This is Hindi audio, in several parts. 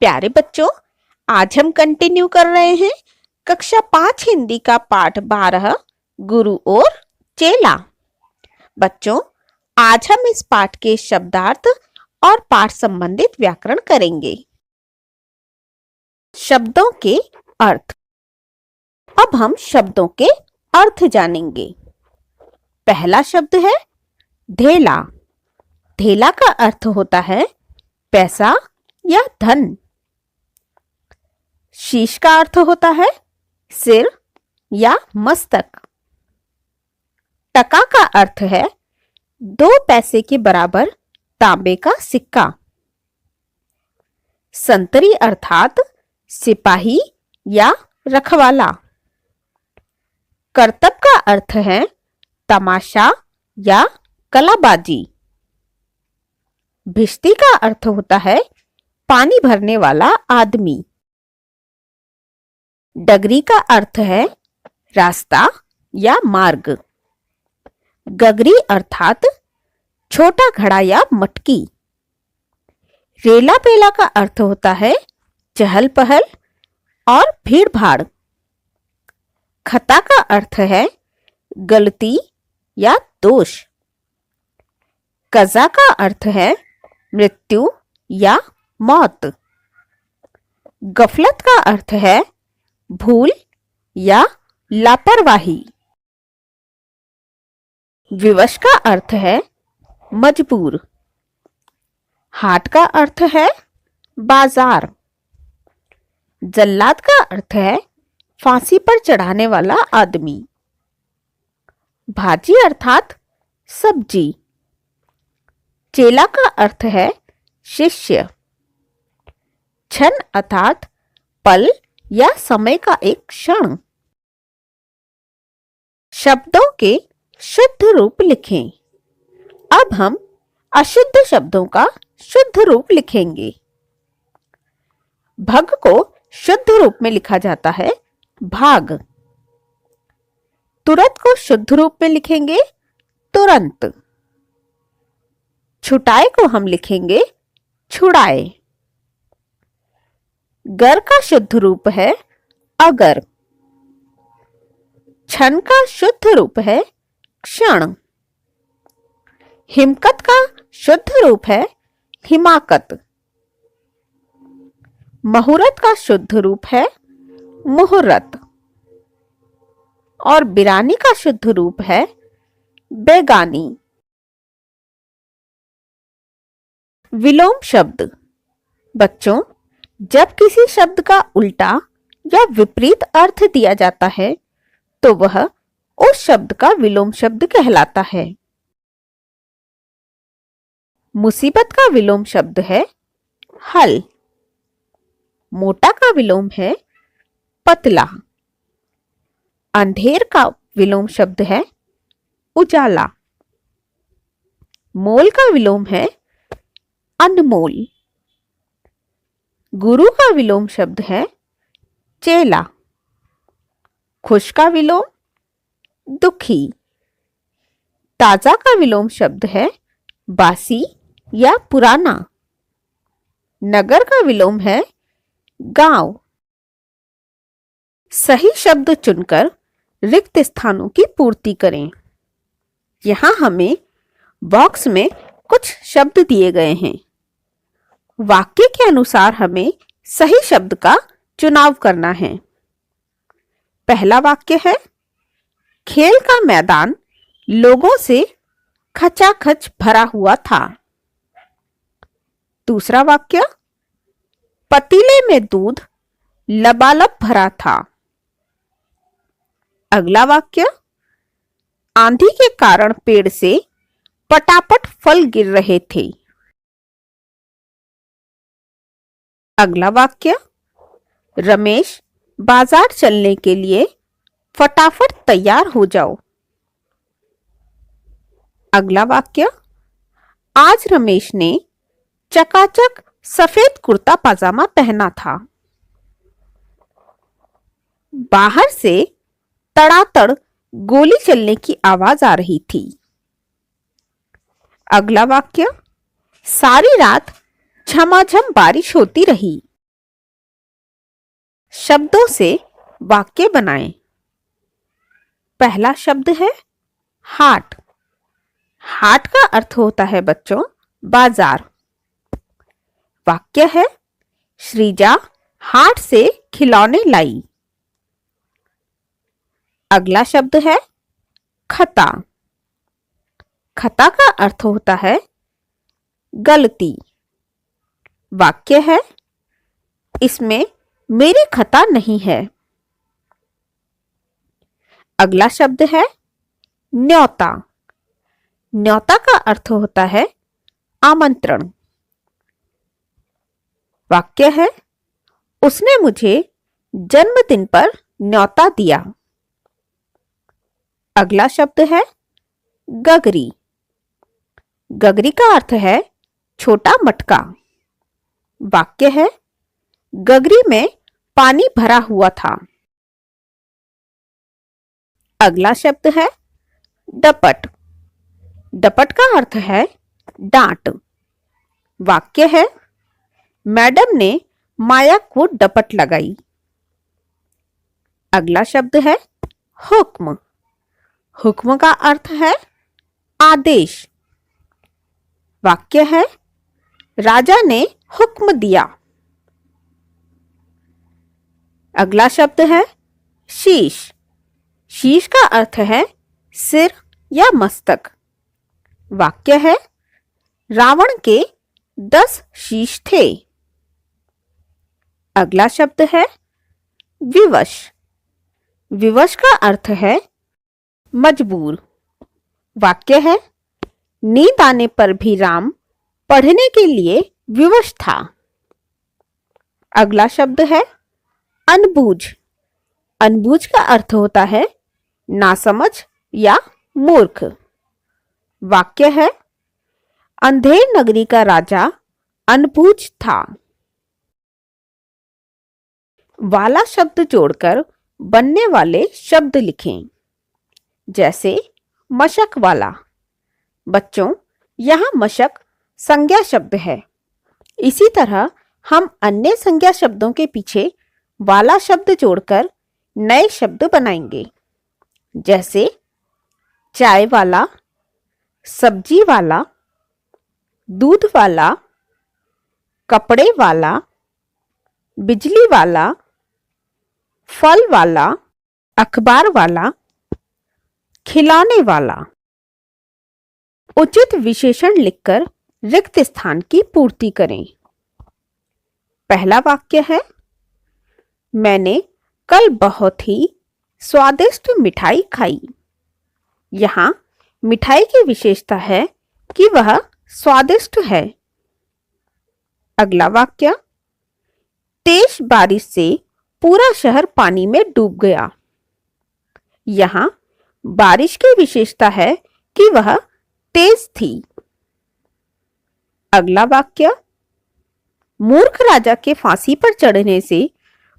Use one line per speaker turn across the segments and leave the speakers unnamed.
प्यारे बच्चों, आज हम कंटिन्यू कर रहे हैं कक्षा 5 हिंदी का पाठ 12 गुरु और चेला। बच्चों, आज हम इस पाठ के शब्दार्थ और पाठ संबंधित व्याकरण करेंगे। शब्दों के अर्थ। अब हम शब्दों के अर्थ जानेंगे। पहला शब्द है धेला। धेला का अर्थ होता है पैसा या धन। शीश का अर्थ होता है सिर या मस्तक। टका का अर्थ है 2 पैसे के बराबर तांबे का सिक्का। संतरी अर्थात सिपाही या रखवाला। करतब का अर्थ है तमाशा या कलाबाजी। भिश्ती का अर्थ होता है पानी भरने वाला आदमी। डगरी का अर्थ है रास्ता या मार्ग। गगरी अर्थात छोटा घड़ा या मटकी। रेला पेला का अर्थ होता है चहल पहल और भीड़ भाड़। खता का अर्थ है गलती या दोष। कज़ा का अर्थ है मृत्यु या मौत। गफलत का अर्थ है भूल या लापरवाही। विवश का अर्थ है मजबूर। हाट का अर्थ है बाजार। जल्लाद का अर्थ है फांसी पर चढ़ाने वाला आदमी। भाजी अर्थात सब्जी। चेला का अर्थ है शिष्य। क्षण अर्थात पल या समय का एक क्षण। शब्दों के शुद्ध रूप लिखें। अब हम अशुद्ध शब्दों का शुद्ध रूप लिखेंगे। भग को शुद्ध रूप में लिखा जाता है भाग। तुरंत को शुद्ध रूप में लिखेंगे तुरंत। छुटाए को हम लिखेंगे छुड़ाए। गर का शुद्ध रूप है अगर। क्षण का शुद्ध रूप है क्षण। हिमकत का शुद्ध रूप है हिमाकत। मुहूर्त का शुद्ध रूप है मुहूर्त। और बिरानी का शुद्ध रूप है बेगानी। विलोम शब्द। बच्चों, जब किसी शब्द का उल्टा या विपरीत अर्थ दिया जाता है तो वह उस शब्द का विलोम शब्द कहलाता है। मुसीबत का विलोम शब्द है हल। मोटा का विलोम है पतला। अंधेर का विलोम शब्द है उजाला। मोल का विलोम है अनमोल। गुरु का विलोम शब्द है चेला। खुश का विलोम दुखी। ताजा का विलोम शब्द है बासी या पुराना। नगर का विलोम है गांव। सही शब्द चुनकर रिक्त स्थानों की पूर्ति करें। यहां हमें बॉक्स में कुछ शब्द दिए गए हैं। वाक्य के अनुसार हमें सही शब्द का चुनाव करना है। पहला वाक्य है खेल का मैदान लोगों से खचाखच भरा हुआ था। दूसरा वाक्य पतीले में दूध लबालब भरा था। अगला वाक्य आंधी के कारण पेड़ से पटापट फल गिर रहे थे। अगला वाक्य रमेश बाजार चलने के लिए फटाफट तैयार हो जाओ। अगला वाक्य आज रमेश ने चकाचक सफेद कुर्ता पाजामा पहना था। बाहर से तड़ातड़ गोली चलने की आवाज आ रही थी। अगला वाक्य सारी रात झमाझम बारिश होती रही। शब्दों से वाक्य बनाएं। पहला शब्द है हाट। हाट का अर्थ होता है बच्चों बाजार। वाक्य है श्रीजा हाट से खिलौने लाई। अगला शब्द है खता। खता का अर्थ होता है गलती। वाक्य है इसमें मेरी खता नहीं है। अगला शब्द है न्योता। न्योता का अर्थ होता है आमंत्रण। वाक्य है उसने मुझे जन्मदिन पर न्योता दिया। अगला शब्द है गगरी। गगरी का अर्थ है छोटा मटका। वाक्य है गगरी में पानी भरा हुआ था। अगला शब्द है डपट। डपट का अर्थ है डांट। वाक्य है मैडम ने माया को डपट लगाई। अगला शब्द है हुक्म। हुक्म का अर्थ है आदेश। वाक्य है राजा ने हुक्म दिया। अगला शब्द है शीश। शीश का अर्थ है सिर या मस्तक। वाक्य है रावण के 10 शीश थे। अगला शब्द है विवश। विवश का अर्थ है मजबूर। वाक्य है नींद आने पर भी राम पढ़ने के लिए विवश था। अगला शब्द है अनबूझ। अनबूझ का अर्थ होता है नासमझ या मूर्ख। वाक्य है अंधेर नगरी का राजा अनबूझ था। वाला शब्द जोड़कर बनने वाले शब्द लिखें। जैसे मशक वाला। बच्चों यहाँ मशक संज्ञा शब्द है। इसी तरह हम अन्य संज्ञा शब्दों के पीछे वाला शब्द जोड़कर नए शब्द बनाएंगे। जैसे चाय वाला, सब्जी वाला, दूध वाला, कपड़े वाला, बिजली वाला, फल वाला, अखबार वाला, खिलौने वाला। उचित विशेषण लिखकर रिक्त स्थान की पूर्ति करें। पहला वाक्य है मैंने कल बहुत ही स्वादिष्ट मिठाई खाई। यहाँ मिठाई की विशेषता है कि वह स्वादिष्ट है। अगला वाक्य तेज बारिश से पूरा शहर पानी में डूब गया। यहाँ बारिश की विशेषता है कि वह तेज थी। अगला वाक्य मूर्ख राजा के फांसी पर चढ़ने से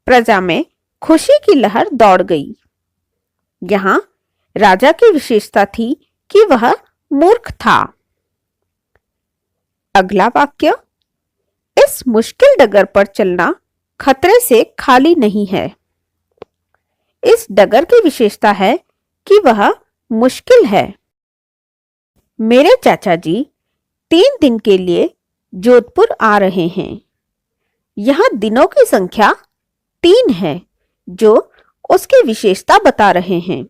प्रजा में खुशी की लहर दौड़ गई। यहाँ राजा की विशेषता थी कि वह मूर्ख था। अगला वाक्य इस मुश्किल डगर पर चलना खतरे से खाली नहीं है। इस डगर की विशेषता है कि वह मुश्किल है। मेरे चाचा जी 3 दिन के लिए जोधपुर आ रहे हैं। यहाँ दिनों की संख्या 3 है जो उसकी विशेषता बता रहे हैं।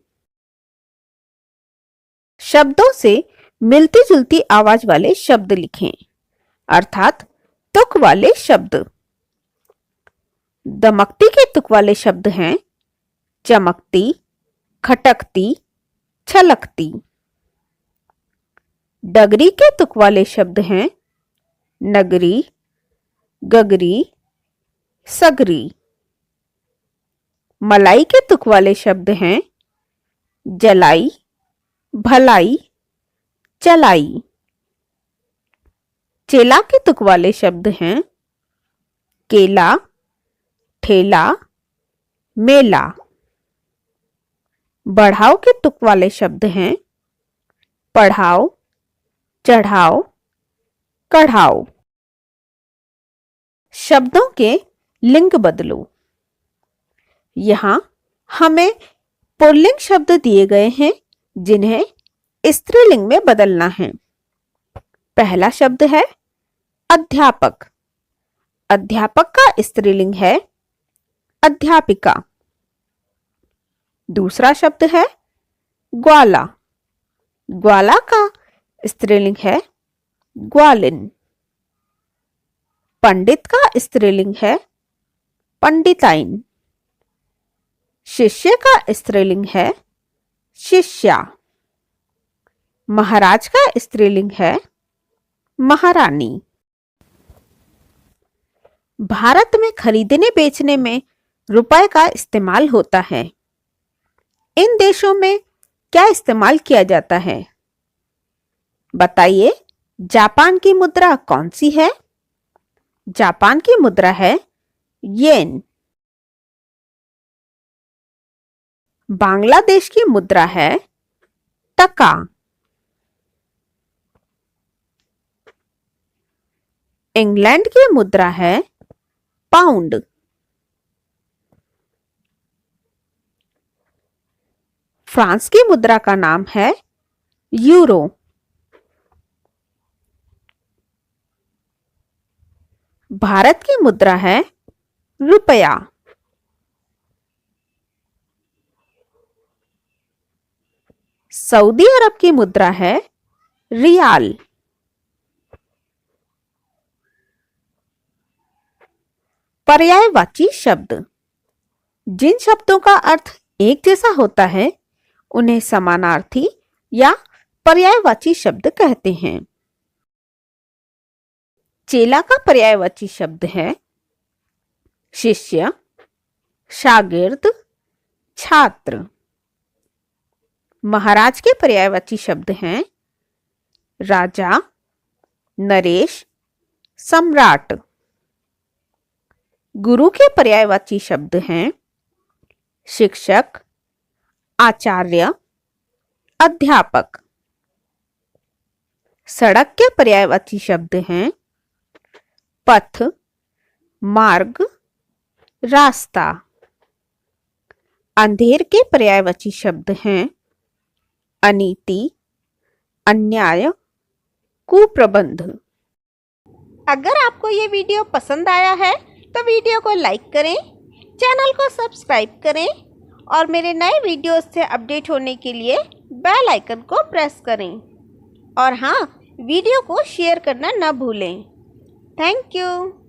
शब्दों से मिलती जुलती आवाज वाले शब्द लिखें, अर्थात तुक वाले शब्द। दमकती के तुक वाले शब्द हैं चमकती, खटकती, छलकती। डगरी के तुक वाले शब्द हैं नगरी, गगरी, सगरी। मलाई के तुक वाले शब्द हैं जलाई, भलाई, चलाई। चेला के तुक वाले शब्द हैं केला, ठेला, मेला। बढ़ाओ के तुक वाले शब्द हैं पढ़ाओ, चढ़ाओ, कढ़ाओ। शब्दों के लिंग बदलो। यहाँ हमें पुल्लिंग शब्द दिए गए हैं जिन्हें स्त्रीलिंग में बदलना है। पहला शब्द है अध्यापक। अध्यापक का स्त्रीलिंग है अध्यापिका। दूसरा शब्द है ग्वाला। ग्वाला का स्त्रीलिंग है ग्वालिन। पंडित का स्त्रीलिंग है पंडिताइन। शिष्य का स्त्रीलिंग है शिष्या। महाराज का स्त्रीलिंग है महारानी। भारत में खरीदने बेचने में रुपए का इस्तेमाल होता है। इन देशों में क्या इस्तेमाल किया जाता है? बताइए, जापान की मुद्रा कौन सी है? जापान की मुद्रा है येन। बांग्लादेश की मुद्रा है टका। इंग्लैंड की मुद्रा है पाउंड। फ्रांस की मुद्रा का नाम है यूरो। भारत की मुद्रा है रुपया। सऊदी अरब की मुद्रा है रियाल। पर्यायवाची शब्द। जिन शब्दों का अर्थ एक जैसा होता है उन्हें समानार्थी या पर्यायवाची शब्द कहते हैं। चेला का पर्यायवाची शब्द है शिष्य, शागिर्द, छात्र। महाराज के पर्यायवाची शब्द हैं राजा, नरेश, सम्राट। गुरु के पर्यायवाची शब्द हैं शिक्षक, आचार्य, अध्यापक। सड़क के पर्यायवाची शब्द हैं पथ, मार्ग, रास्ता। अंधेर के पर्यायवाची शब्द हैं अनीति, अन्याय, कुप्रबंध। अगर आपको ये वीडियो पसंद आया है तो वीडियो को लाइक करें, चैनल को सब्सक्राइब करें और मेरे नए वीडियोस से अपडेट होने के लिए बेल आइकन को प्रेस करें। और हाँ, वीडियो को शेयर करना न भूलें। Thank you.